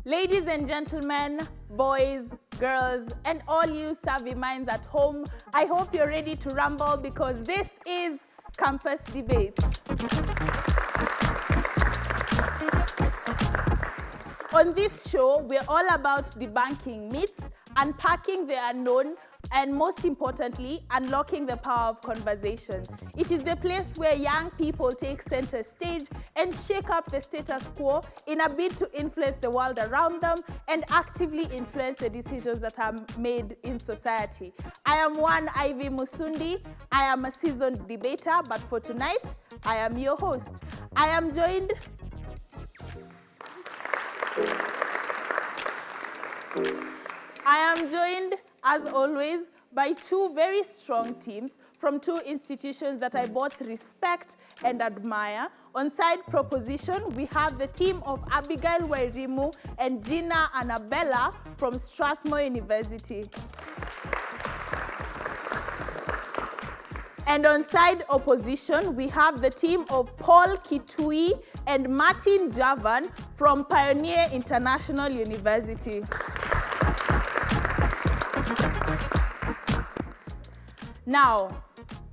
Ladies and gentlemen, boys, girls, and all you savvy minds at home, I hope you're ready to rumble because this is Campus Debates. On this show, we're all about debunking myths, unpacking the unknown, and most importantly, unlocking the power of conversation. It is the place where young people take center stage and shake up the status quo in a bid to influence the world around them and actively influence the decisions that are made in society. I am one Ivy Musundi. I am a seasoned debater, but for tonight, I am your host. I am joined as always, by two very strong teams from two institutions that I both respect and admire. On side proposition, we have the team of Abigail Wairimu and Gina Annabella from Strathmore University. And on side opposition, we have the team of Paul Kitui and Martin Javan from Pioneer International University. Now,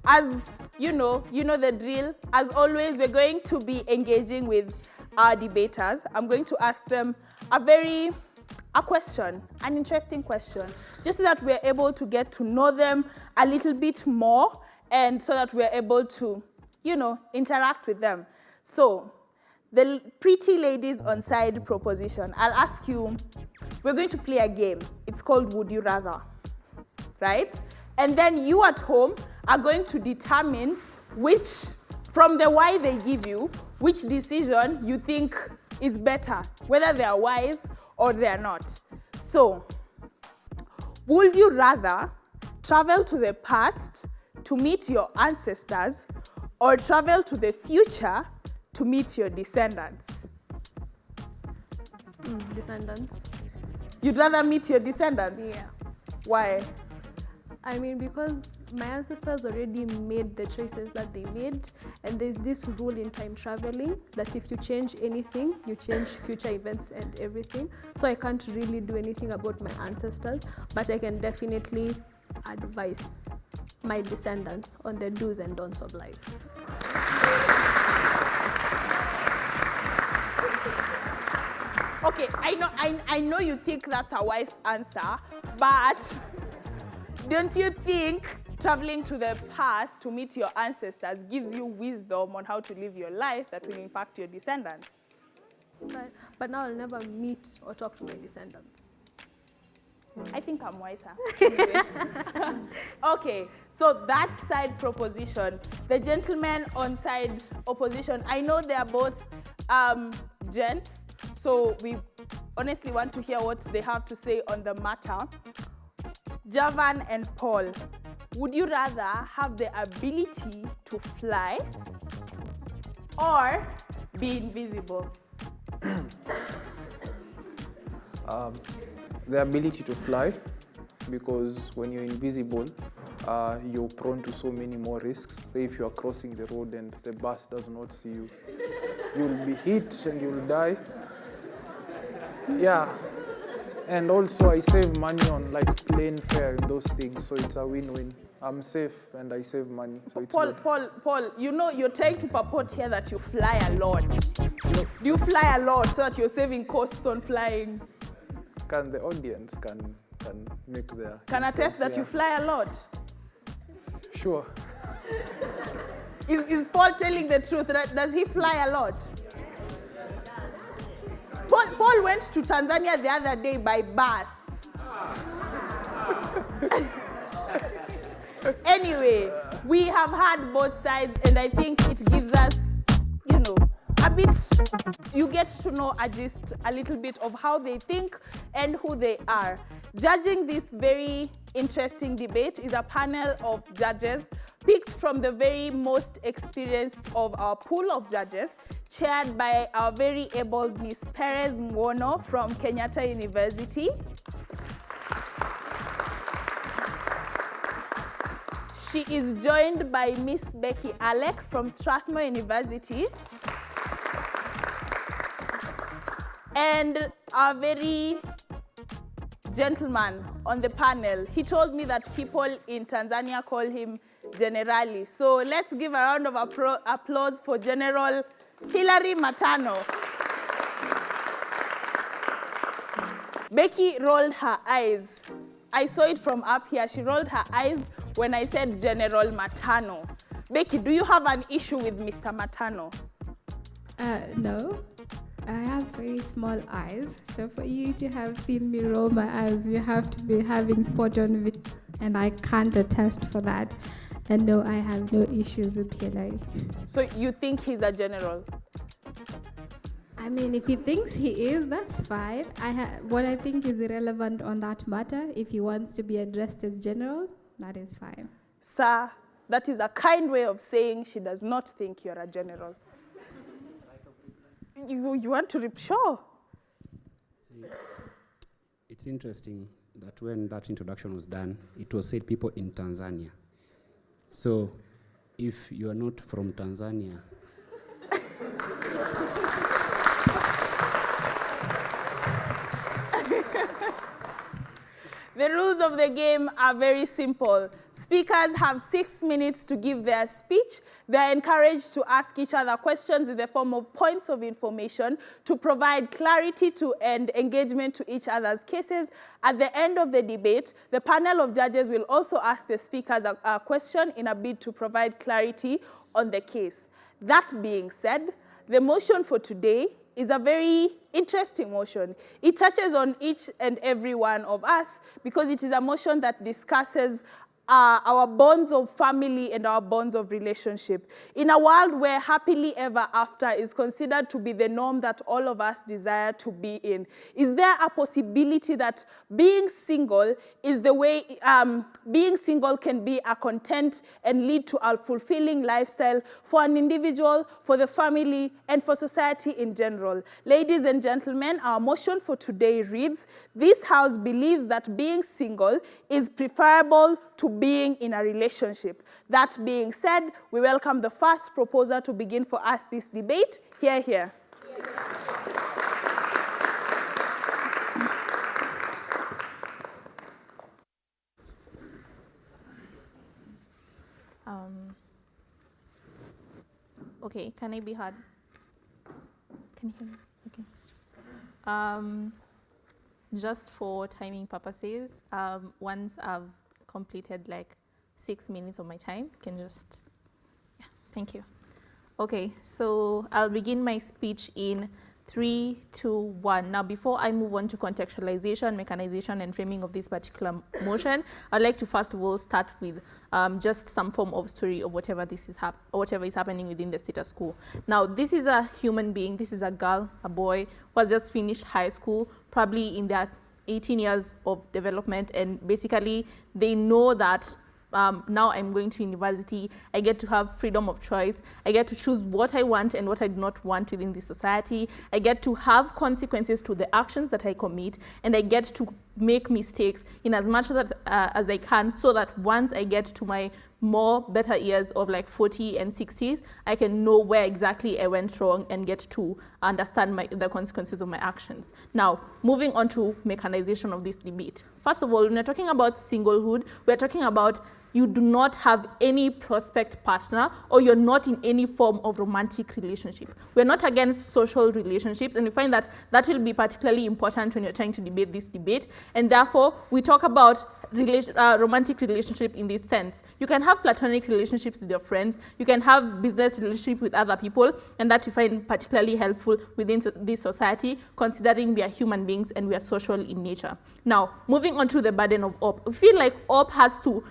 as you know the drill. As always, we're going to be engaging with our debaters. I'm going to ask them an interesting question, just so that we're able to get to know them a little bit more and so that we're able to, interact with them. So, the pretty ladies on side proposition, I'll ask you, we're going to play a game. It's called Would You Rather, right? And then you at home are going to determine which, from the why they give you, which decision you think is better, whether they are wise or they are not. So, would you rather travel to the past to meet your ancestors or travel to the future to meet your descendants? Descendants. You'd rather meet your descendants? Yeah. Why? I mean, because my ancestors already made the choices that they made, and there's this rule in time traveling that if you change anything, you change future events and everything. So I can't really do anything about my ancestors, but I can definitely advise my descendants on the do's and don'ts of life. Okay, I know you think that's a wise answer, but don't you think traveling to the past to meet your ancestors gives you wisdom on how to live your life that will impact your descendants? But now I'll never meet or talk to my descendants. I think I'm wiser. Anyway. Okay, so that side proposition, the gentlemen on side opposition, I know they are both gents, so we honestly want to hear what they have to say on the matter. Javan and Paul, would you rather have the ability to fly or be invisible? The ability to fly, because when you're invisible, you're prone to so many more risks. Say if you're crossing the road and the bus does not see you, you'll be hit and you'll die. Yeah. And also I save money on like plane fare and those things, so it's a win-win. I'm safe and I save money, so it's good. Paul, you're trying to purport here that you fly a lot. Do you fly a lot so that you're saving costs on flying? Can the audience can make their... Can attest that you fly a lot? Sure. Is Paul telling the truth? Does he fly a lot? Paul went to Tanzania the other day by bus. Anyway, we have had both sides, and I think it gives us, a you get to know just a little bit of how they think and who they are. Judging this very interesting debate is a panel of judges picked from the very most experienced of our pool of judges, chaired by our very able Miss Perez Ngono from Kenyatta University. She is joined by Miss Becky Alec from Strathmore University. And our very gentleman on the panel, he told me that people in Tanzania call him Generali. So let's give a round of applause for General Hilary Matano. Becky rolled her eyes. I saw it from up here. She rolled her eyes when I said General Matano. Becky, do you have an issue with Mr. Matano? No. I have very small eyes, so for you to have seen me roll my eyes, you have to be having spot on with, and I can't attest for that. And no, I have no issues with Hillary. So you think he's a general? I mean, if he thinks he is, that's fine. What I think is irrelevant on that matter. If he wants to be addressed as general, that is fine. Sir, that is a kind way of saying she does not think you're a general. You want to rip? Sure. See, it's interesting that when that introduction was done, it was said people in Tanzania. So, if you are not from Tanzania, the rules of the game are very simple. Speakers have 6 minutes to give their speech. They are encouraged to ask each other questions in the form of points of information to provide clarity to and engagement to each other's cases. At the end of the debate, the panel of judges will also ask the speakers a question in a bid to provide clarity on the case. That being said, the motion for today is a very interesting motion. It touches on each and every one of us because it is a motion that discusses our bonds of family and our bonds of relationship. In a world where happily ever after is considered to be the norm that all of us desire to be in, is there a possibility that being single is the way, being single can be a content and lead to a fulfilling lifestyle for an individual, for the family, and for society in general? Ladies and gentlemen, our motion for today reads, this House believes that being single is preferable to being in a relationship. That being said, we welcome the first proposer to begin for us this debate. Hear, hear. Okay, can I be heard? Can you hear me? Okay. Just for timing purposes, once I've completed like 6 minutes of my time, can just, yeah, thank you. Okay, so I'll begin my speech in 3, 2, 1. Now, before I move on to contextualization, mechanization, and framing of this particular motion, I'd like to first of all start with just some form of story of whatever is happening within the status quo. Now, this is a human being. This is a girl, a boy who has just finished high school, probably in their 18 years of development, and basically they know that now I'm going to university, I get to have freedom of choice, I get to choose what I want and what I do not want within the society, I get to have consequences to the actions that I commit, and I get to make mistakes in as much as I can, so that once I get to my better years of like 40 and 60s, I can know where exactly I went wrong and get to understand the consequences of my actions. Now, moving on to mechanization of this debate. First of all, when we're talking about singlehood, we're talking about you do not have any prospect partner, or you're not in any form of romantic relationship. We're not against social relationships, and we find that that will be particularly important when you're trying to debate this debate, and therefore we talk about romantic relationship in this sense. You can have platonic relationships with your friends, you can have business relationship with other people, and that we find particularly helpful within this society, considering we are human beings and we are social in nature. Now, moving on to the burden of OP. We feel like OP has to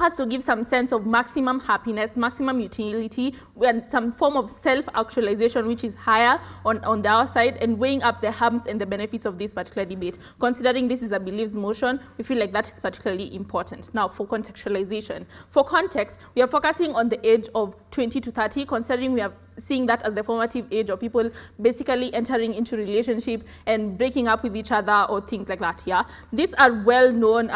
has to give some sense of maximum happiness, maximum utility, and some form of self-actualization which is higher on the our side, and weighing up the harms and the benefits of this particular debate. Considering this is a beliefs motion, we feel like that is particularly important. Now, for contextualization. For context, we are focusing on the age of 20 to 30, considering we are seeing that as the formative age of people basically entering into relationship and breaking up with each other or things like that, yeah? These are well-known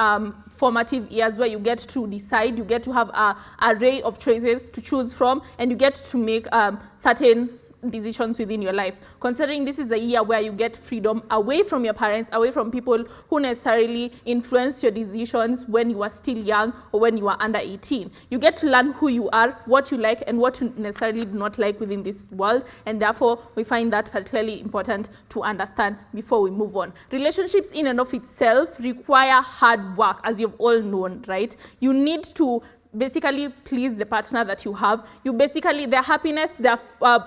formative years where you get to decide, you get to have an array of choices to choose from, and you get to make certain decisions within your life. Considering this is a year where you get freedom away from your parents, away from people who necessarily influence your decisions when you are still young or when you are under 18. You get to learn who you are, what you like, and what you necessarily do not like within this world, and therefore we find that particularly important to understand before we move on. Relationships in and of itself require hard work, as you've all known, right? You need to basically please the partner that you have. You basically, their happiness, their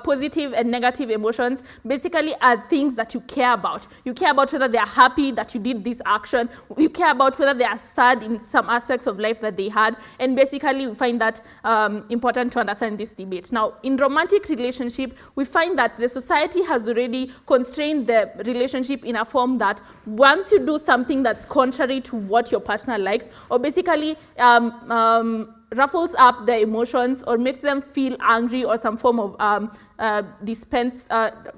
positive and negative emotions basically are things that you care about. You care about whether they are happy that you did this action. You care about whether they are sad in some aspects of life that they had. And basically, we find that important to understand this debate. Now, in romantic relationship, we find that the society has already constrained the relationship in a form that once you do something that's contrary to what your partner likes, or basically ruffles up their emotions or makes them feel angry or some form of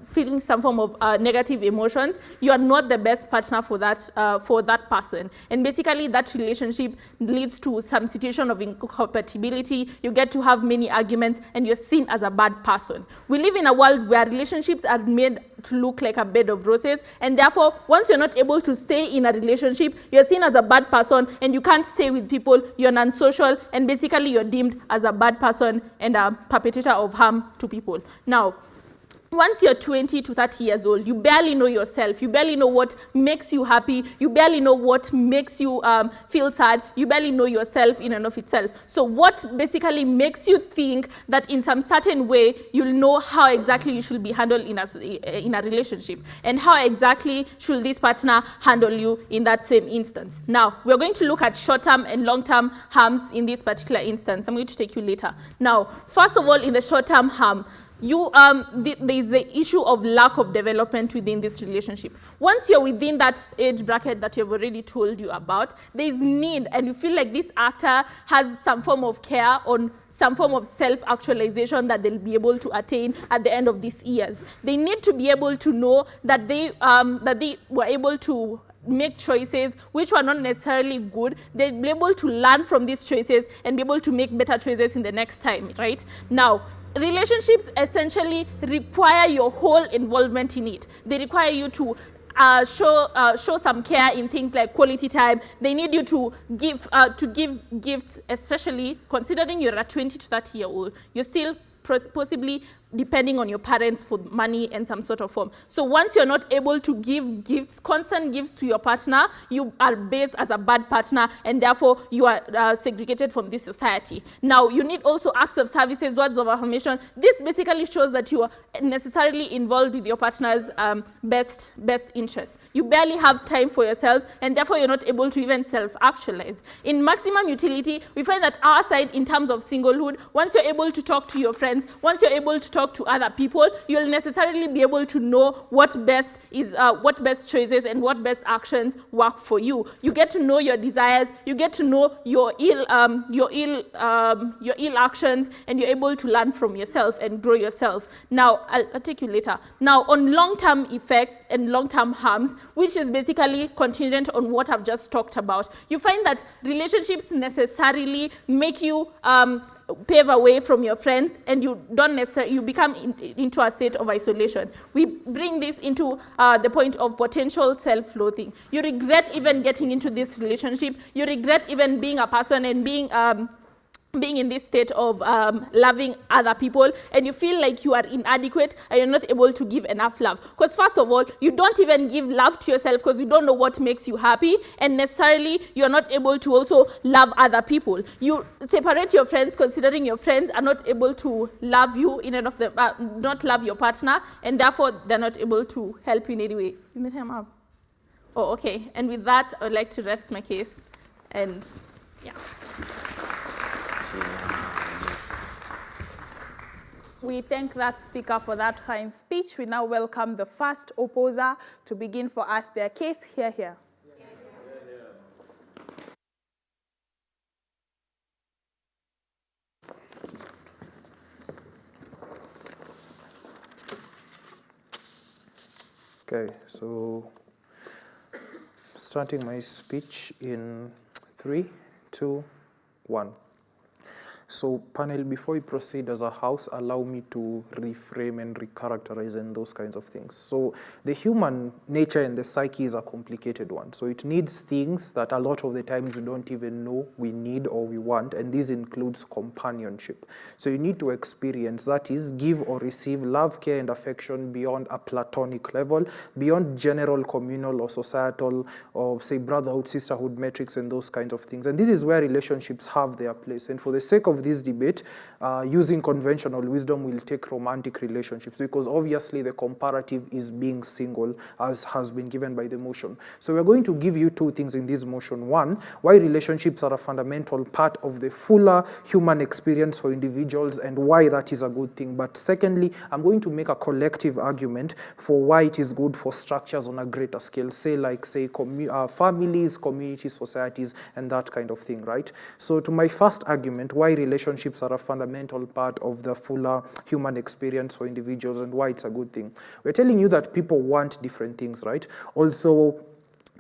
feeling some form of negative emotions, you are not the best partner for that person. And basically that relationship leads to some situation of incompatibility. You get to have many arguments and you're seen as a bad person. We live in a world where relationships are made to look like a bed of roses, and therefore once you're not able to stay in a relationship, you're seen as a bad person and you can't stay with people, you're unsocial, and basically you're deemed as a bad person and a perpetrator of harm to people. Now, once you're 20 to 30 years old, you barely know yourself. You barely know what makes you happy. You barely know what makes you feel sad. You barely know yourself in and of itself. So what basically makes you think that in some certain way, you'll know how exactly you should be handled in a relationship, and how exactly should this partner handle you in that same instance. Now, we're going to look at short-term and long-term harms in this particular instance. I'm going to take you later. Now, first of all, in the short-term harm, there is the issue of lack of development within this relationship. Once you're within that age bracket that you've already told you about, there is need, and you feel like this actor has some form of care on some form of self-actualization that they'll be able to attain at the end of these years. They need to be able to know that they were able to make choices which were not necessarily good. They'll be able to learn from these choices and be able to make better choices in the next time, right? Now, relationships essentially require your whole involvement in it. They require you to show some care in things like quality time. They need you to give gifts, especially considering you're a 20 to 30 year old. You're still possibly depending on your parents for money and some sort of form. So once you're not able to give gifts, constant gifts to your partner, you are based as a bad partner, and therefore you are segregated from this society. Now, you need also acts of services, words of affirmation. This basically shows that you are necessarily involved with your partner's best interests. You barely have time for yourself, and therefore you're not able to even self-actualize. In maximum utility, we find that our side, in terms of singlehood, once you're able to talk to your friends, once you're able to talk to other people, you'll necessarily be able to know what best choices and what best actions work for you. You get to know your desires, you get to know your ill actions, and you're able to learn from yourself and grow yourself. Now, I'll take you later. Now, on long-term effects and long-term harms, which is basically contingent on what I've just talked about, you find that relationships necessarily make you pave away from your friends, and you become into a state of isolation. We bring this into the point of potential self-loathing. You regret even getting into this relationship. You regret even being a person and being in this state of loving other people, and you feel like you are inadequate and you're not able to give enough love. Because first of all, you don't even give love to yourself because you don't know what makes you happy, and necessarily you're not able to also love other people. You separate your friends considering your friends are not able to love you in and of them, not love your partner, and therefore they're not able to help you in any way. Isn't the time up? Oh, okay. And with that, I would like to rest my case, and yeah. We thank that speaker for that fine speech. We now welcome the first opposer to begin for us their case. Hear, hear. Okay, so starting my speech in 3, 2, 1. So panel, before we proceed as a house, allow me to reframe and recharacterize and those kinds of things. So the human nature and the psyche is a complicated one. So it needs things that a lot of the times we don't even know we need or we want, and this includes companionship. So you need to experience, that is, give or receive love, care, and affection beyond a platonic level, beyond general communal or societal or say brotherhood, sisterhood metrics and those kinds of things. And this is where relationships have their place. And for the sake of this debate, using conventional wisdom, will take romantic relationships because obviously the comparative is being single, as has been given by the motion. So we're going to give you two things in this motion. One, why relationships are a fundamental part of the fuller human experience for individuals and why that is a good thing. But secondly, I'm going to make a collective argument for why it is good for structures on a greater scale, say families, communities, societies, and that kind of thing, right? So to my first argument, why relationships are a fundamental part of the fuller human experience for individuals and why it's a good thing. We're telling you that people want different things, right? Also,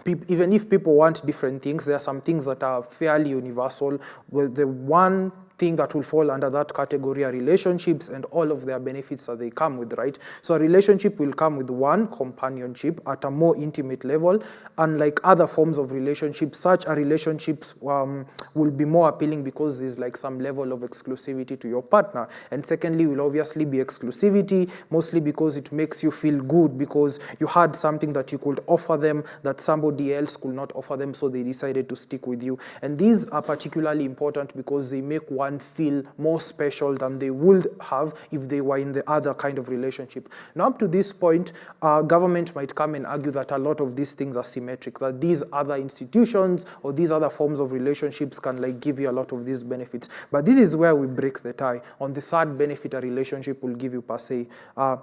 even if people want different things, there are some things that are fairly universal. Well, the one thing that will fall under that category are relationships and all of their benefits that they come with, right? So a relationship will come with one, companionship at a more intimate level. Unlike other forms of relationships, such a relationship will be more appealing because there's like some level of exclusivity to your partner. And secondly, will obviously be exclusivity, mostly because it makes you feel good because you had something that you could offer them that somebody else could not offer them, so they decided to stick with you. And these are particularly important because they make one feel more special than they would have if they were in the other kind of relationship. Now, up to this point, government might come and argue that a lot of these things are symmetric, that these other institutions or these other forms of relationships can like give you a lot of these benefits. But this is where we break the tie. On the third benefit a relationship will give you per se,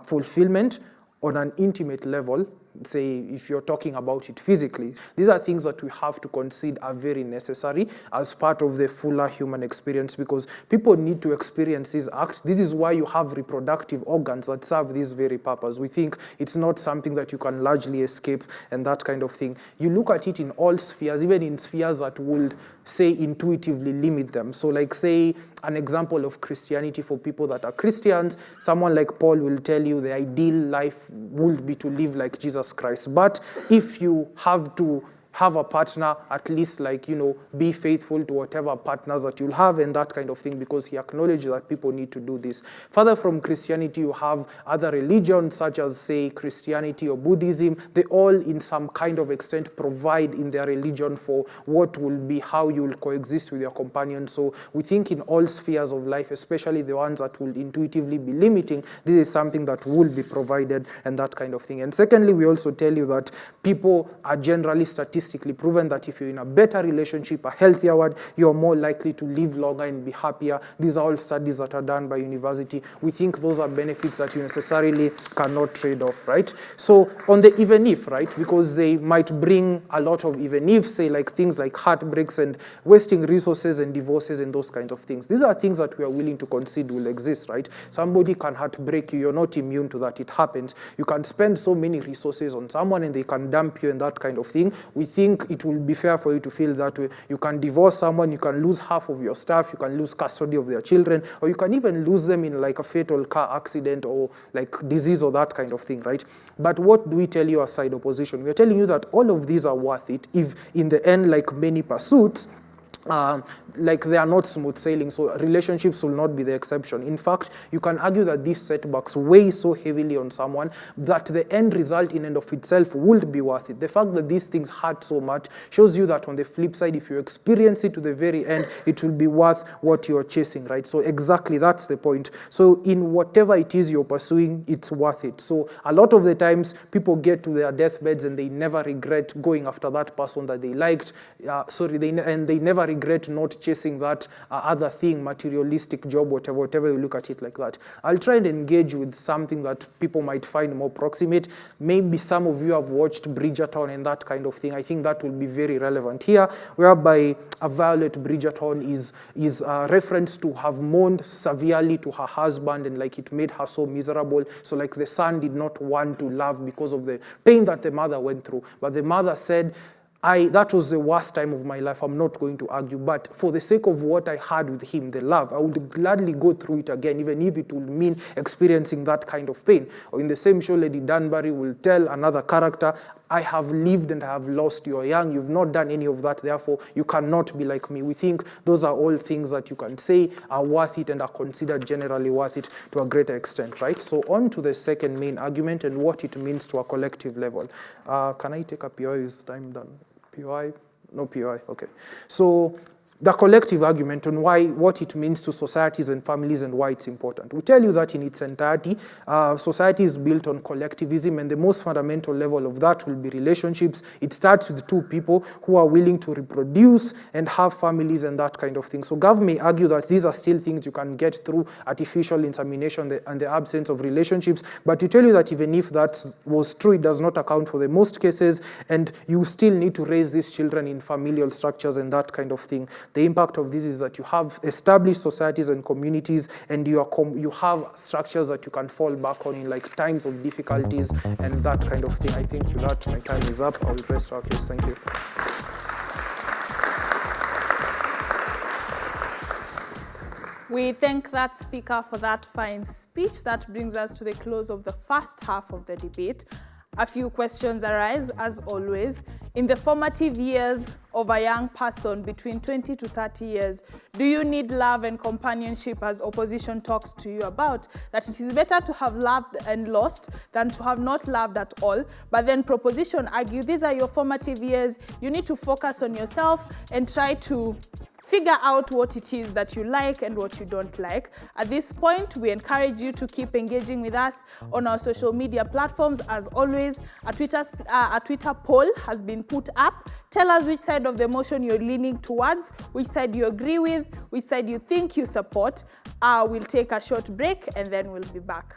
fulfillment on an intimate level. Say, if you're talking about it physically, these are things that we have to concede are very necessary as part of the fuller human experience because people need to experience these acts. This is why you have reproductive organs that serve this very purpose. We think it's not something that you can largely escape and that kind of thing. You look at it in all spheres, even in spheres that would say intuitively limit them. So like say an example of Christianity for people that are Christians, someone like Paul will tell you the ideal life would be to live like Jesus Christ. But if you have to have a partner, at least be faithful to whatever partners that you'll have and that kind of thing, because he acknowledged that people need to do this. Further from Christianity, you have other religions such as, say, Christianity or Buddhism. They all, in some kind of extent, provide in their religion for what will be how you will coexist with your companion. So we think in all spheres of life, especially the ones that will intuitively be limiting, this is something that will be provided and that kind of thing. And secondly, we also tell you that people are generally statistically proven that if you're in a better relationship, a healthier one, you're more likely to live longer and be happier. These are all studies that are done by university. We think those are benefits that you necessarily cannot trade off, right? So on the even if, right, because they might bring a lot of even if, say like things like heartbreaks and wasting resources and divorces and those kinds of things. These are things that we are willing to concede will exist, right? Somebody can heartbreak you. You're not immune to that. It happens. You can spend so many resources on someone and they can dump you and that kind of thing. We think it will be fair for you to feel that way. You can divorce someone, you can lose half of your stuff, you can lose custody of their children, or you can even lose them in like a fatal car accident or like disease or that kind of thing, right? But what do we tell you as side opposition? We're telling you that all of these are worth it if in the end, like many pursuits, like they are not smooth sailing, so relationships will not be the exception. In fact, you can argue that these setbacks weigh so heavily on someone that the end result in and of itself would be worth it. The fact that these things hurt so much shows you that on the flip side, if you experience it to the very end, it will be worth what you're chasing, right? So exactly, that's the point. So in whatever it is you're pursuing, it's worth it. So a lot of the times, people get to their deathbeds and they never regret going after that person that they liked, and they never regret regret not chasing that other thing, materialistic job, whatever you look at it like that. I'll try and engage with something that people might find more proximate. Maybe some of you have watched Bridgerton and that kind of thing. I think that will be very relevant here, whereby Violet Bridgerton is a reference to have mourned severely to her husband, and like it made her so miserable. So like the son did not want to love because of the pain that the mother went through. But the mother said, that was the worst time of my life. I'm not going to argue. But for the sake of what I had with him, the love, I would gladly go through it again, even if it would mean experiencing that kind of pain. Or in the same show, Lady Danbury will tell another character, I have lived and I have lost. You are young. You've not done any of that. Therefore, you cannot be like me. We think those are all things that you can say are worth it and are considered generally worth it to a greater extent, right? So on to the second main argument and what it means to a collective level. Can I take a POI? Is time done? POI? No POI. Okay. So the collective argument on what it means to societies and families and why it's important. We tell you that in its entirety, society is built on collectivism, and the most fundamental level of that will be relationships. It starts with two people who are willing to reproduce and have families and that kind of thing. So Gav may argue that these are still things you can get through artificial insemination and the absence of relationships, but we tell you that even if that was true, it does not account for the most cases, and you still need to raise these children in familial structures and that kind of thing. The impact of this is that you have established societies and communities, and you have structures that you can fall back on in like times of difficulties and that kind of thing. I think with that, my time is up. I will rest our case. Thank you. We thank that speaker for that fine speech. That brings us to the close of the first half of the debate. A few questions arise, as always. In the formative years of a young person between 20 to 30 years, do you need love and companionship, as opposition talks to you about? That it is better to have loved and lost than to have not loved at all. But then proposition argue these are your formative years. You need to focus on yourself and try to figure out what it is that you like and what you don't like. At this point, we encourage you to keep engaging with us on our social media platforms. As always, a Twitter poll has been put up. Tell us which side of the motion you're leaning towards, which side you agree with, which side you think you support. We'll take a short break and then we'll be back.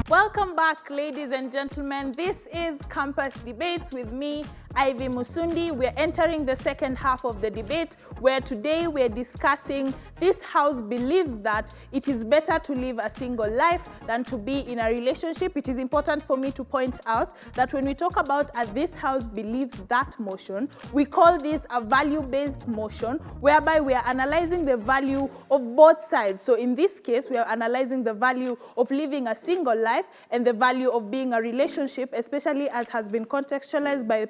Welcome back, ladies and gentlemen. This is Campus Debates with me, Ivy Musundi. We're entering the second half of the debate, where today we're discussing this house believes that it is better to live a single life than to be in a relationship. It is important for me to point out that when we talk about this house believes that motion, we call this a value-based motion, whereby we are analyzing the value of both sides. So in this case, we are analyzing the value of living a single life and the value of being a relationship, especially as has been contextualized by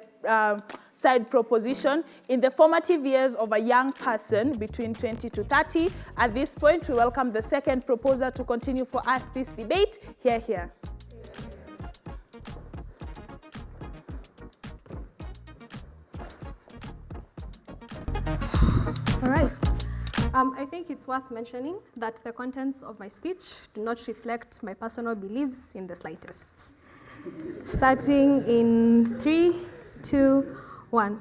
side proposition in the formative years of a young person between 20 to 30. At this point, we welcome the second proposer to continue for us this debate. Here. All right. I think it's worth mentioning that the contents of my speech do not reflect my personal beliefs in the slightest. Starting in 3, 2, 1. All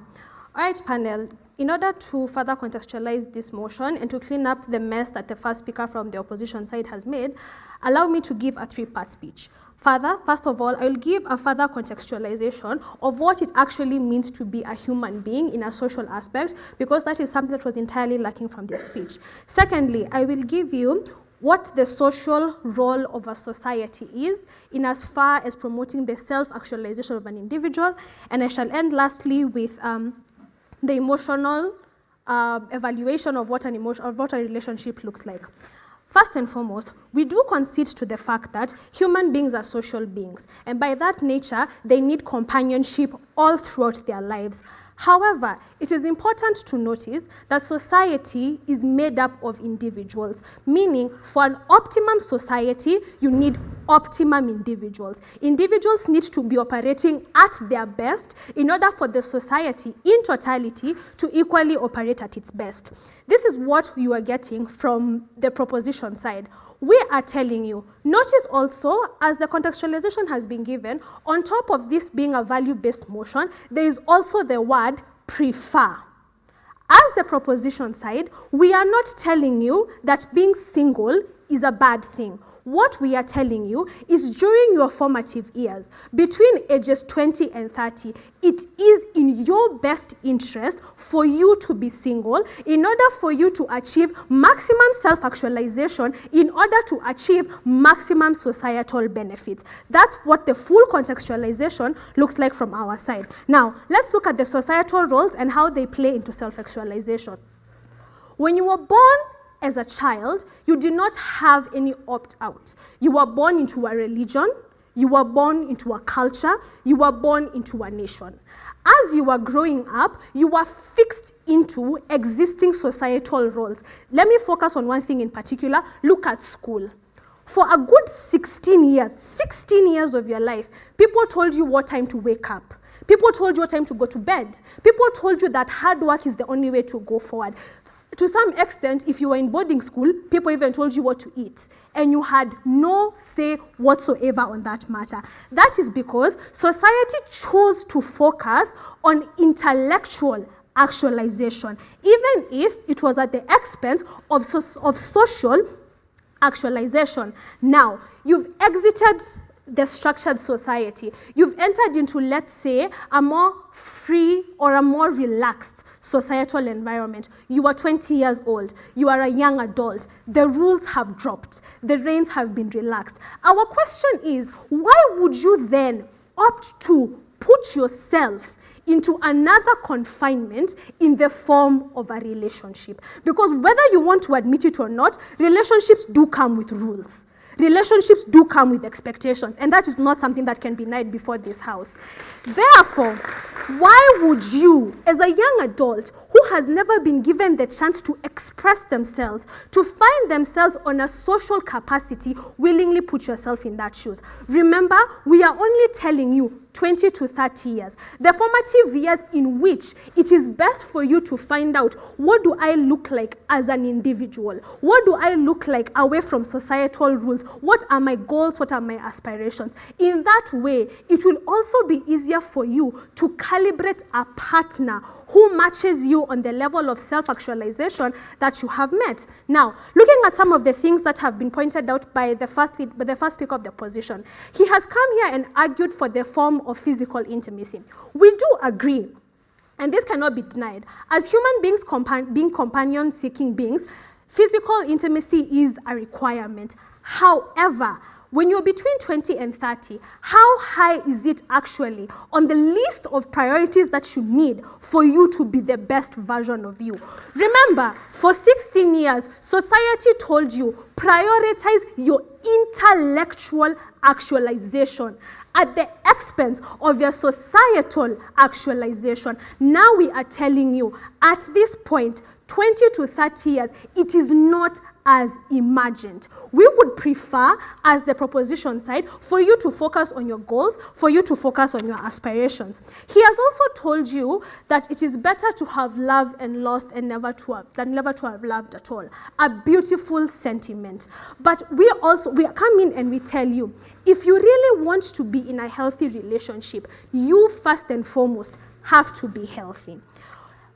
right, panel. In order to further contextualize this motion and to clean up the mess that the first speaker from the opposition side has made, allow me to give a 3-part speech. First of all, I will give a further contextualization of what it actually means to be a human being in a social aspect, because that is something that was entirely lacking from their speech. Secondly, I will give you what the social role of a society is in as far as promoting the self-actualization of an individual. And I shall end lastly with the emotional evaluation of what a relationship looks like. First and foremost, we do concede to the fact that human beings are social beings, and by that nature, they need companionship all throughout their lives. However, it is important to notice that society is made up of individuals, meaning for an optimum society, you need optimum individuals. Individuals need to be operating at their best in order for the society in totality to equally operate at its best. This is what you are getting from the proposition side. We are telling you, notice also, as the contextualization has been given, on top of this being a value-based motion, there is also the word prefer. As the proposition side, we are not telling you that being single is a bad thing. What we are telling you is during your formative years, between ages 20 and 30, it is in your best interest for you to be single in order for you to achieve maximum self-actualization, in order to achieve maximum societal benefits. That's what the full contextualization looks like from our side. Now, let's look at the societal roles and how they play into self-actualization. When you were born as a child, you did not have any opt-out. You were born into a religion, you were born into a culture, you were born into a nation. As you were growing up, you were fixed into existing societal roles. Let me focus on one thing in particular. Look at school. For a good 16 years of your life, people told you what time to wake up. People told you what time to go to bed. People told you that hard work is the only way to go forward. To some extent, if you were in boarding school, people even told you what to eat, and you had no say whatsoever on that matter. That is because society chose to focus on intellectual actualization, even if it was at the expense of social actualization. Now, you've exited the structured society. You've entered into, let's say, a more free or a more relaxed societal environment. You are 20 years old. You are a young adult. The rules have dropped. The reins have been relaxed. Our question is, why would you then opt to put yourself into another confinement in the form of a relationship? Because whether you want to admit it or not, relationships do come with rules. Relationships do come with expectations, and that is not something that can be denied before this house. Therefore, why would you, as a young adult who has never been given the chance to express themselves, to find themselves on a social capacity, willingly put yourself in that shoes? Remember, we are only telling you 20 to 30 years, the formative years in which it is best for you to find out, what do I look like as an individual? What do I look like away from societal rules? What are my goals? What are my aspirations? In that way, it will also be easier for you to calibrate a partner who matches you on the level of self-actualization that you have met. Now, looking at some of the things that have been pointed out by the first speaker of the opposition, he has come here and argued for the form of physical intimacy. We do agree, and this cannot be denied. As human beings, being companion-seeking beings, physical intimacy is a requirement. However, when you're between 20 and 30, how high is it actually on the list of priorities that you need for you to be the best version of you? Remember, for 16 years, society told you, prioritize your intellectual actualization at the expense of your societal actualization. Now we are telling you, at this point, 20 to 30 years, it is not as imagined. We would prefer, as the proposition side, for you to focus on your goals, for you to focus on your aspirations. He has also told you that it is better to have loved and lost and never to have loved at all. A beautiful sentiment. But we come in and we tell you, if you really want to be in a healthy relationship, you first and foremost have to be healthy.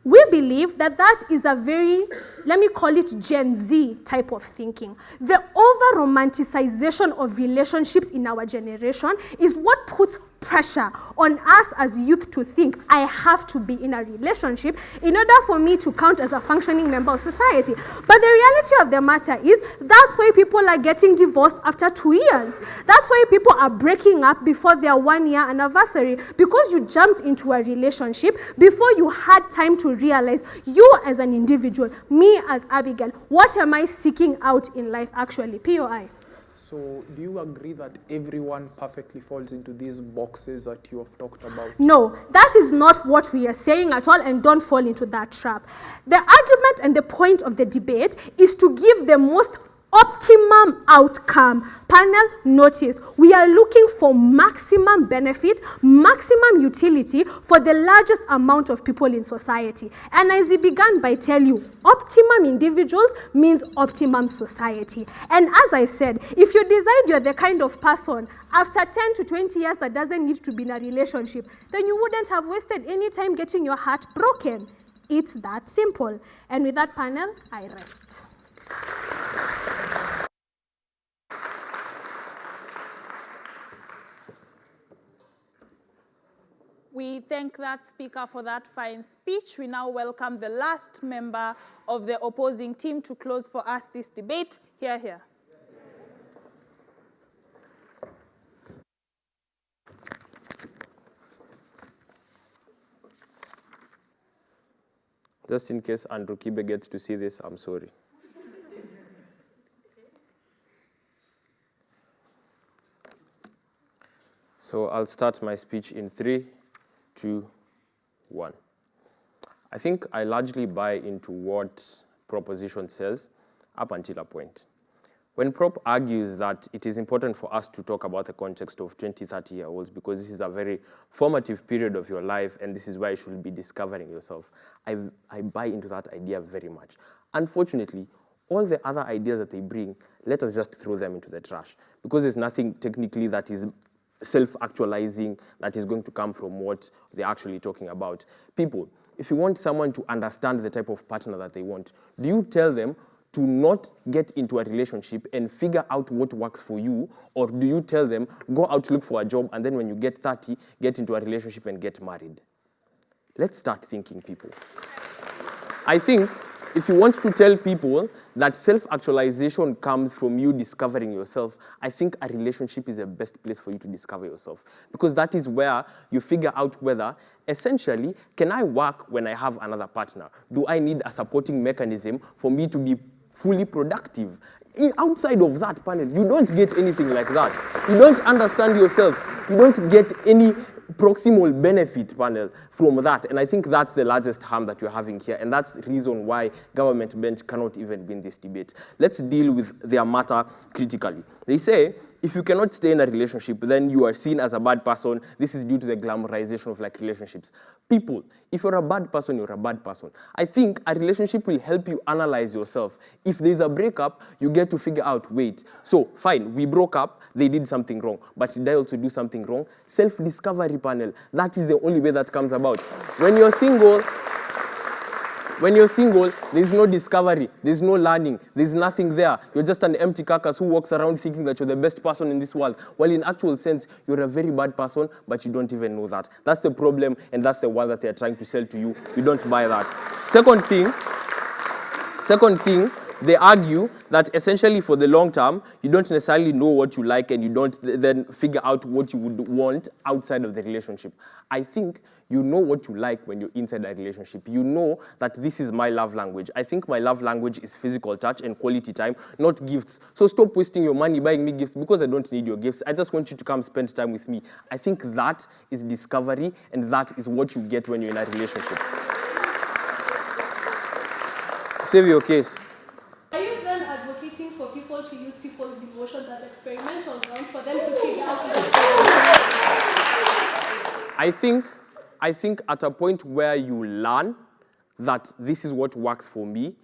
We believe that that is a very, let me call it Gen Z type of thinking. The over-romanticization of relationships in our generation is what puts pressure on us as youth to think I have to be in a relationship in order for me to count as a functioning member of society. But the reality of the matter is that's why people are getting divorced after 2 years. That's why people are breaking up before their 1-year anniversary, because you jumped into a relationship before you had time to realize you as an individual, me as Abigail, what am I seeking out in life actually? POI. So do you agree that everyone perfectly falls into these boxes that you have talked about? No, that is not what we are saying at all, and don't fall into that trap. The argument and the point of the debate is to give the most optimum outcome. Panel, notice, we are looking for maximum benefit, maximum utility for the largest amount of people in society. And as he began by telling you, optimum individuals means optimum society. And as I said, if you decide you're the kind of person after 10 to 20 years that doesn't need to be in a relationship, then you wouldn't have wasted any time getting your heart broken. It's that simple. And with that, panel, I rest. We thank that speaker for that fine speech. We now welcome the last member of the opposing team to close for us this debate. Hear, hear. Just in case Andrew Kibe gets to see this, I'm sorry. So I'll start my speech in 3, 2, 1. I think I largely buy into what proposition says up until a point. When Prop argues that it is important for us to talk about the context of 20, 30-year-olds because this is a very formative period of your life and this is where you should be discovering yourself, I buy into that idea very much. Unfortunately, all the other ideas that they bring, let us just throw them into the trash because there's nothing technically that is self-actualizing that is going to come from what they're actually talking about. People, if you want someone to understand the type of partner that they want, do you tell them to not get into a relationship and figure out what works for you, or do you tell them, go out, look for a job, and then when you get 30, get into a relationship and get married? Let's start thinking, people. I think if you want to tell people that self-actualization comes from you discovering yourself, I think a relationship is the best place for you to discover yourself. Because that is where you figure out whether, essentially, can I work when I have another partner? Do I need a supporting mechanism for me to be fully productive? Outside of that panel, you don't get anything like that. You don't understand yourself. You don't get any proximal benefit panel from that. And I think that's the largest harm that you're having here. And that's the reason why government bench cannot even be in this debate. Let's deal with their matter critically. They say, if you cannot stay in a relationship, then you are seen as a bad person. This is due to the glamorization of relationships. People, if you're a bad person, you're a bad person. I think a relationship will help you analyze yourself. If there's a breakup, you get to figure out, wait, so fine, we broke up, they did something wrong, but did I also do something wrong? Self-discovery panel, that is the only way that comes about. When you're single, there's no discovery, there's no learning, there's nothing there. You're just an empty carcass who walks around thinking that you're the best person in this world, while in actual sense, you're a very bad person, but you don't even know that. That's the problem, and that's the one that they're trying to sell to you. You don't buy that. Second thing, they argue that essentially for the long term, you don't necessarily know what you like and you don't then figure out what you would want outside of the relationship. I think you know what you like when you're inside a relationship. You know that this is my love language. I think my love language is physical touch and quality time, not gifts. So stop wasting your money buying me gifts because I don't need your gifts. I just want you to come spend time with me. I think that is discovery and that is what you get when you're in a relationship. Save your case. Are you then advocating for people to use people's emotions as experimental grounds for them to figure out I think at a point where you learn that this is what works for me,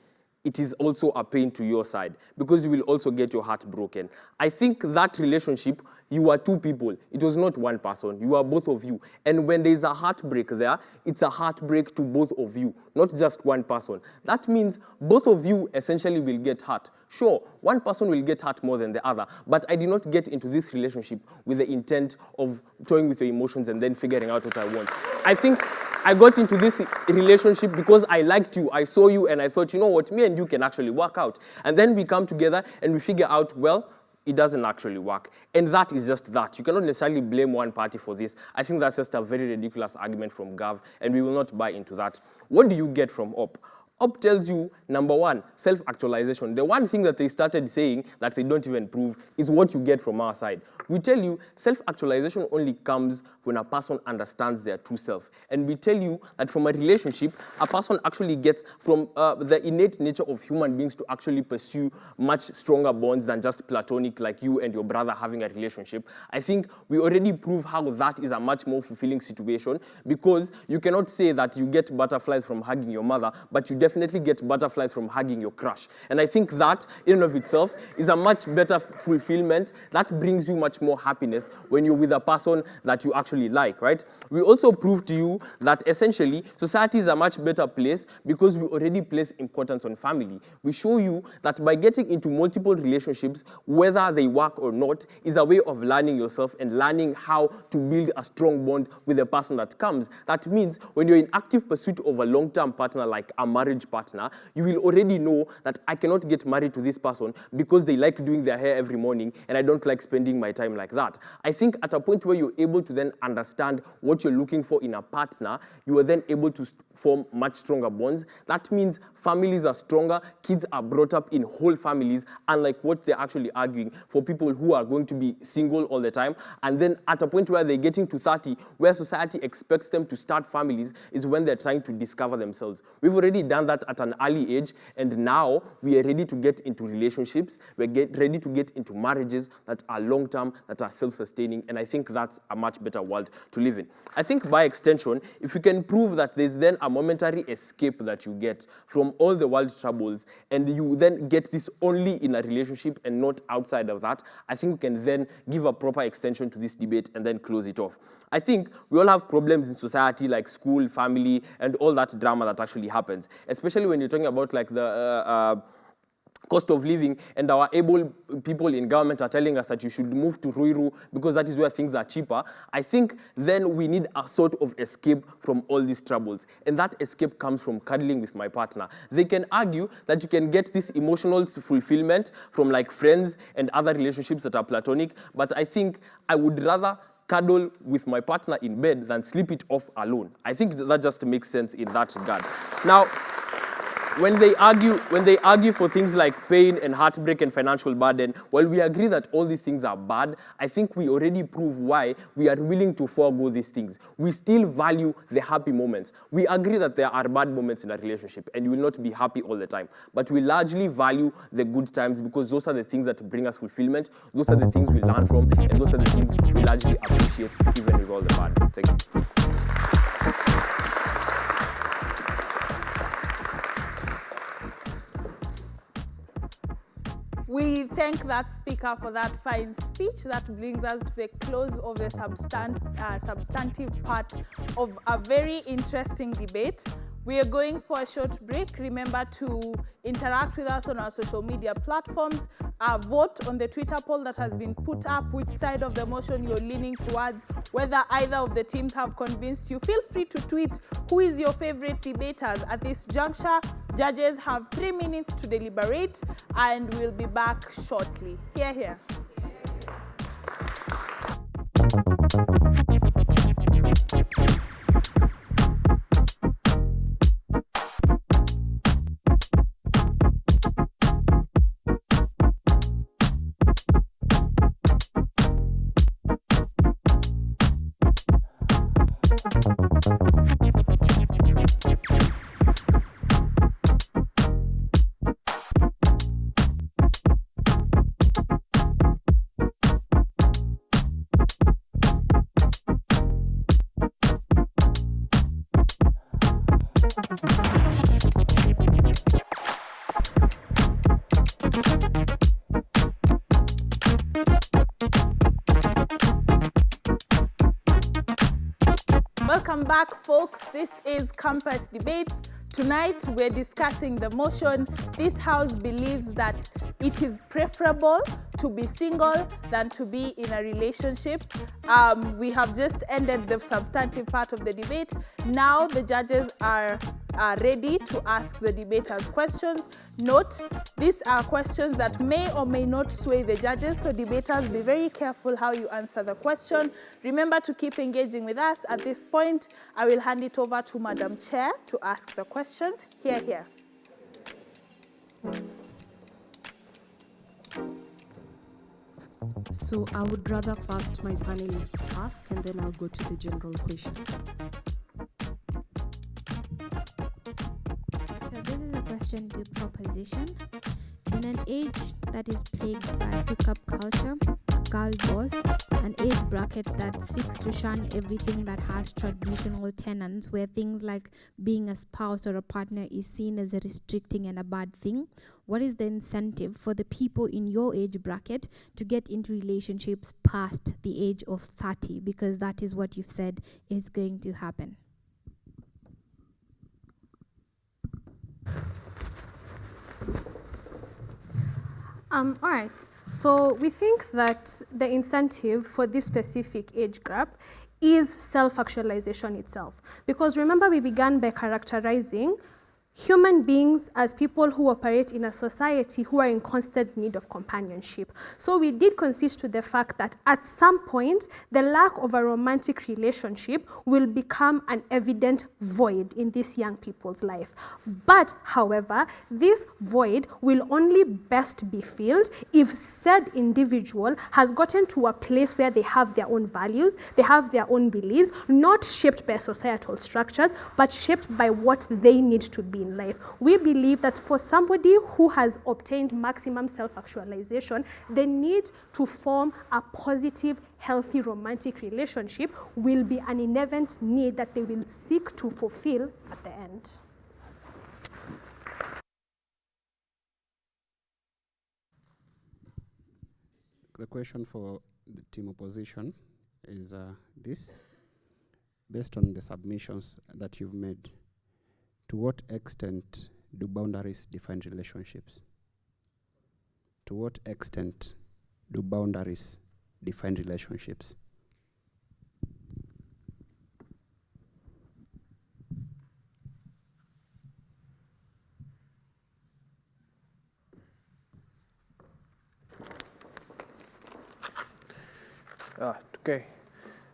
it is also a pain to your side because you will also get your heart broken. I think that relationship You are two people. It was not one person. You are both of you. And when there's a heartbreak there, it's a heartbreak to both of you, not just one person. That means both of you essentially will get hurt. Sure, one person will get hurt more than the other, but I did not get into this relationship with the intent of toying with your emotions and then figuring out what I want. I think I got into this relationship because I liked you, I saw you, and I thought, you know what, me and you can actually work out. And then we come together and we figure out, well, it doesn't actually work. And that is just that. You cannot necessarily blame one party for this. I think that's just a very ridiculous argument from Gav, and we will not buy into that. What do you get from OP? OP tells you, number one, self-actualization. The one thing that they started saying that they don't even prove is what you get from our side. We tell you self-actualization only comes when a person understands their true self. And we tell you that from a relationship, a person actually gets from the innate nature of human beings to actually pursue much stronger bonds than just platonic, like you and your brother having a relationship. I think we already prove how that is a much more fulfilling situation, because you cannot say that you get butterflies from hugging your mother, but you definitely get butterflies from hugging your crush. And I think that, in and of itself, is a much better fulfillment. That brings you much more happiness when you're with a person that you actually like, right? We also prove to you that essentially society is a much better place because we already place importance on family. We show you that by getting into multiple relationships, whether they work or not, is a way of learning yourself and learning how to build a strong bond with the person that comes. That means when you're in active pursuit of a long-term partner, like a marriage partner, you will already know that I cannot get married to this person because they like doing their hair every morning and I don't like spending my time like that. I think at a point where you're able to then understand what you're looking for in a partner, you are then able to form much stronger bonds. That means families are stronger, kids are brought up in whole families, unlike what they're actually arguing for people who are going to be single all the time. And then at a point where they're getting to 30, where society expects them to start families, is when they're trying to discover themselves. We've already done that at an early age, and now we are ready to get into relationships. We're ready to get into marriages that are long-term, that are self-sustaining, and I think that's a much better world to live in. I think by extension, if you can prove that there's then a momentary escape that you get from all the world troubles, and you then get this only in a relationship and not outside of that, I think we can then give a proper extension to this debate and then close it off. I think we all have problems in society like school, family, and all that drama that actually happens, especially when you're talking about like the cost of living, and our able people in government are telling us that you should move to Ruiru because that is where things are cheaper. I think then we need a sort of escape from all these troubles, and that escape comes from cuddling with my partner. They can argue that you can get this emotional fulfillment from like friends and other relationships that are platonic, but I think I would rather cuddle with my partner in bed than sleep it off alone. I think that just makes sense in that regard. Now, when they argue for things like pain and heartbreak and financial burden, while we agree that all these things are bad, I think we already prove why we are willing to forego these things. We still value the happy moments. We agree that there are bad moments in a relationship and you will not be happy all the time. But we largely value the good times because those are the things that bring us fulfillment, those are the things we learn from, and those are the things we largely appreciate even with all the bad. Thank you. We thank that speaker for that fine speech. That brings us to the close of the substantive part of a very interesting debate. We are going for a short break. Remember to interact with us on our social media platforms. Vote on the Twitter poll that has been put up, which side of the motion you're leaning towards, whether either of the teams have convinced you. Feel free to tweet who is your favorite debaters. At this juncture, judges have 3 minutes to deliberate, and we'll be back shortly. Hear, hear. Welcome back, folks. This is Campus Debates. Tonight, we're discussing the motion. This House believes that it is preferable to be single than to be in a relationship. We have just ended the substantive part of the debate. Now, the judges are ready to ask the debaters questions. Note, these are questions that may or may not sway the judges, so debaters, be very careful how you answer the question. Remember to keep engaging with us. At this point, I will hand it over to Madam Chair to ask the questions. Here. So I would rather first my panelists ask, and then I'll go to the general question. So this is a question to proposition. In an age that is plagued by hookup culture, girl boss, an age bracket that seeks to shun everything that has traditional tenets, where things like being a spouse or a partner is seen as a restricting and a bad thing, what is the incentive for the people in your age bracket to get into relationships past the age of 30? Because that is what you've said is going to happen. All right. So we think that the incentive for this specific age gap is self-actualization itself. Because remember, we began by characterizing human beings as people who operate in a society who are in constant need of companionship. So we did concede to the fact that at some point, the lack of a romantic relationship will become an evident void in these young people's life. But, however, this void will only best be filled if said individual has gotten to a place where they have their own values, they have their own beliefs, not shaped by societal structures, but shaped by what they need to be in life. We believe that for somebody who has obtained maximum self-actualization, the need to form a positive, healthy, romantic relationship will be an inherent need that they will seek to fulfill at the end. The question for the team opposition is this. Based on the submissions that you've made, to what extent do boundaries define relationships? To what extent do boundaries define relationships? Okay.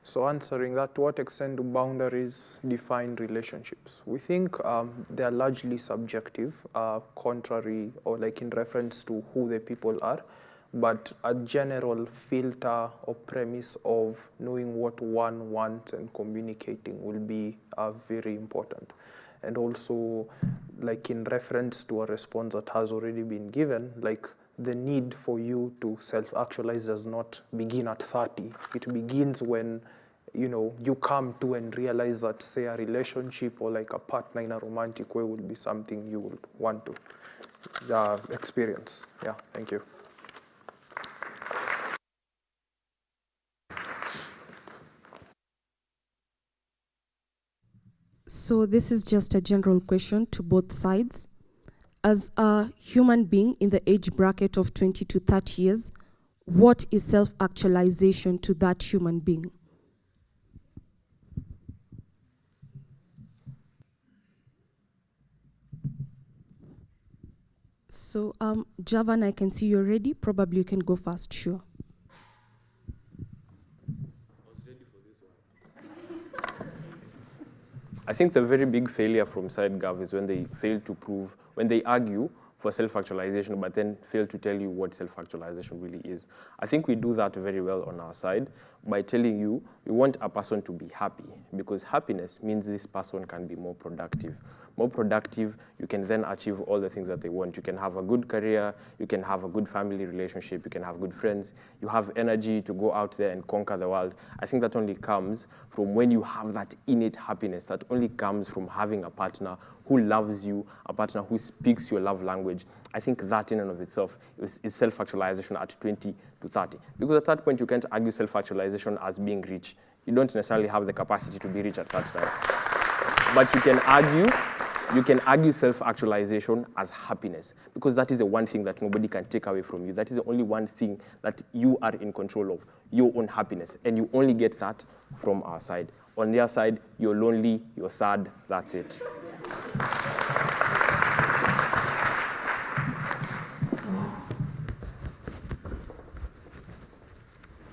So answering that, to what extent do boundaries define relationships? We think they are largely subjective, contrary or like in reference to who the people are, but a general filter or premise of knowing what one wants and communicating will be very important. And also, like in reference to a response that has already been given, like the need for you to self-actualize does not begin at 30. It begins when, you know, you come to and realize that, say, a relationship or like a partner in a romantic way will be something you would want to experience. Yeah, thank you. So this is just a general question to both sides. As a human being in the age bracket of 20 to 30 years, what is self-actualization to that human being? So, Javan, I can see you're ready. Probably you can go first, sure. I think the very big failure from side gov is when they fail to prove, when they argue for self-actualization, but then fail to tell you what self-actualization really is. I think we do that very well on our side by telling you we want a person to be happy, because happiness means this person can be more productive. More productive, you can then achieve all the things that they want. You can have a good career, you can have a good family relationship, you can have good friends, you have energy to go out there and conquer the world. I think that only comes from when you have that innate happiness, that only comes from having a partner who loves you, a partner who speaks your love language. I think that in and of itself is self-actualization at 20 to 30. Because at that point, you can't argue self-actualization as being rich. you don't necessarily have the capacity to be rich at that time. But you can argue self-actualization as happiness, because that is the one thing that nobody can take away from you. That is the only one thing that you are in control of, your own happiness. And you only get that from our side. On their side, you're lonely, you're sad, that's it.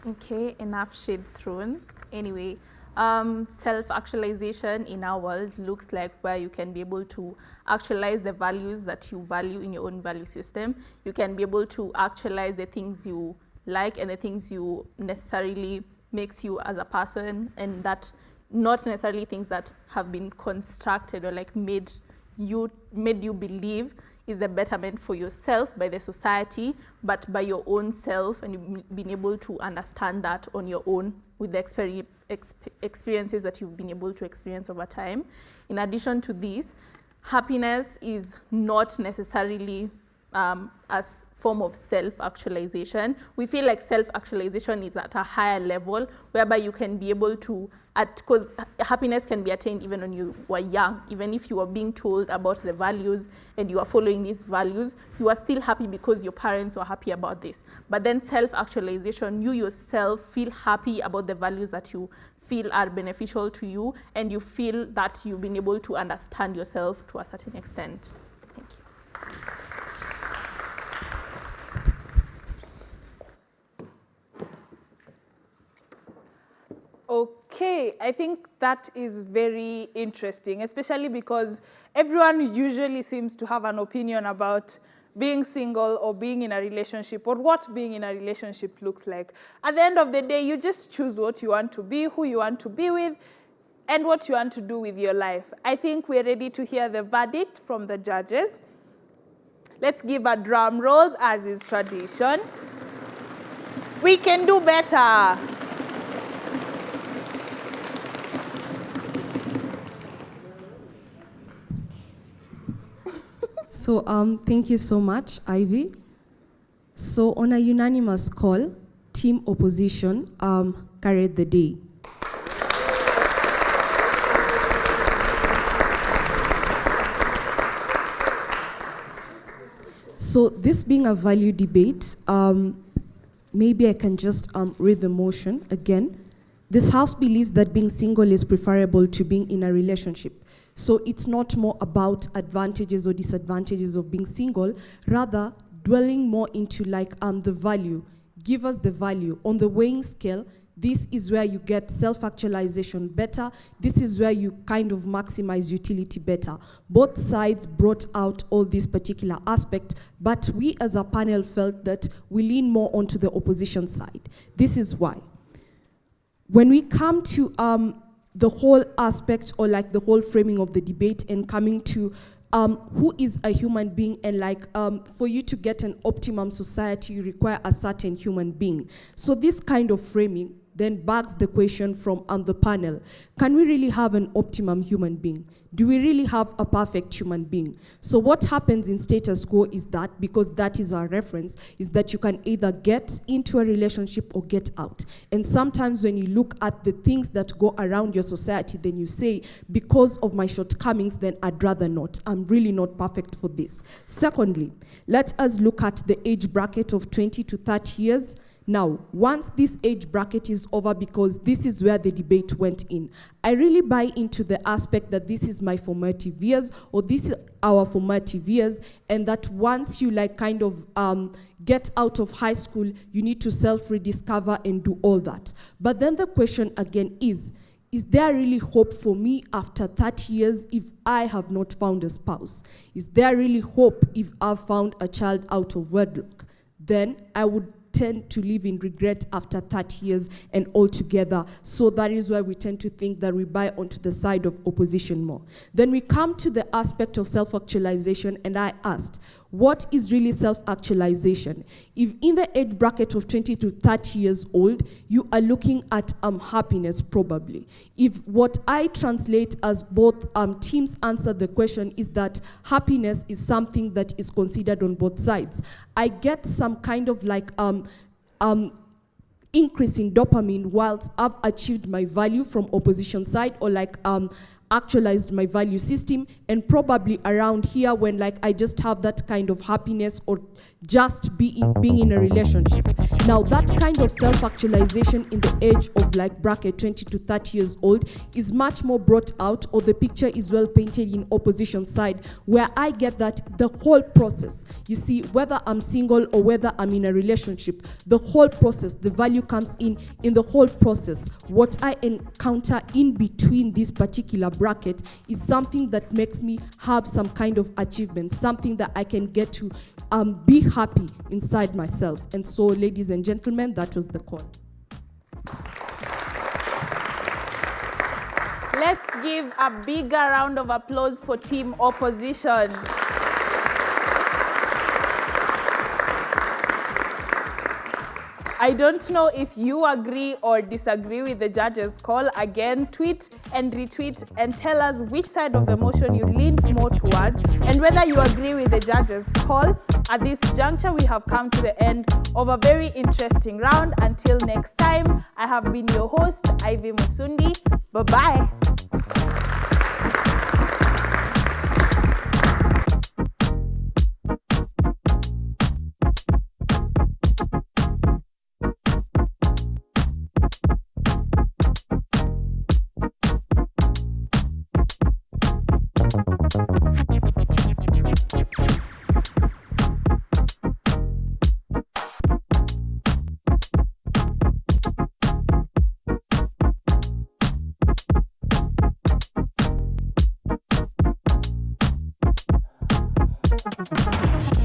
Okay, enough shade thrown. Anyway, self-actualization in our world looks like where you can be able to actualize the values that you value in your own value system. You can be able to actualize the things you like and the things you necessarily makes you as a person, and that not necessarily things that have been constructed or like made you believe is the betterment for yourself by the society, but by your own self, and you've been able to understand that on your own with the experiences that you've been able to experience over time. In addition to this, happiness is not necessarily a form of self-actualization. We feel like self-actualization is at a higher level, whereby you can be able to, because happiness can be attained even when you were young. Even if you are being told about the values and you are following these values, you are still happy because your parents were happy about this. But then self-actualization, you yourself feel happy about the values that you feel are beneficial to you, and you feel that you've been able to understand yourself to a certain extent. Thank you. Okay, I think that is very interesting, especially because everyone usually seems to have an opinion about being single or being in a relationship, or what being in a relationship looks like. At the end of the day, you just choose what you want to be, who you want to be with, and what you want to do with your life. I think we're ready to hear the verdict from the judges. Let's give a drum roll, as is tradition. We can do better. So thank you so much, Ivy. So on a unanimous call, team opposition carried the day. So this being a value debate, maybe I can just read the motion again. This House believes that being single is preferable to being in a relationship. So it's not more about advantages or disadvantages of being single, rather dwelling more into like the value. Give us the value. On the weighing scale, this is where you get self-actualization better. This is where you kind of maximize utility better. Both sides brought out all these particular aspects, but we as a panel felt that we lean more onto the opposition side. This is why. When we come to the whole aspect, or like the whole framing of the debate, and coming to who is a human being, and like for you to get an optimum society, you require a certain human being. So this kind of framing then begs the question from the panel, can we really have an optimum human being? Do we really have a perfect human being? So what happens in status quo is that, because that is our reference, is that you can either get into a relationship or get out. And sometimes when you look at the things that go around your society, then you say, because of my shortcomings, then I'd rather not. I'm really not perfect for this. Secondly, let us look at the age bracket of 20 to 30 years. Now, once this age bracket is over, because this is where the debate went in, I really buy into the aspect that this is my formative years, or this is our formative years, and that once you like kind of get out of high school, you need to self-rediscover and do all that. But then the question again is there really hope for me after 30 years if I have not found a spouse? Is there really hope if I've found a child out of wedlock? Then I would tend to live in regret after 30 years and altogether. So that is why we tend to think that we buy onto the side of opposition more. Then we come to the aspect of self-actualization, and I asked, what is really self-actualization? If in the age bracket of 20 to 30 years old, you are looking at happiness probably. If what I translate as both teams answer the question is that happiness is something that is considered on both sides, I get some kind of like increase in dopamine whilst I've achieved my value from opposition side, or like actualized my value system, and probably around here when like I just have that kind of happiness or just being in a relationship. Now that kind of self-actualization in the age of like bracket 20 to 30 years old is much more brought out, or the picture is well painted in opposition side, where I get that the whole process, you see, whether I'm single or whether I'm in a relationship, the whole process, the value comes in the whole process. What I encounter in between this particular bracket is something that makes me have some kind of achievement, something that I can get to be happy inside myself. And so, ladies and gentlemen, that was the call. Let's give a bigger round of applause for Team Opposition. I don't know if you agree or disagree with the judge's call. Again, tweet and retweet and tell us which side of the motion you lean more towards and whether you agree with the judge's call. At this juncture, we have come to the end of a very interesting round. Until next time, I have been your host, Ivy Musundi. Bye-bye. Thank you.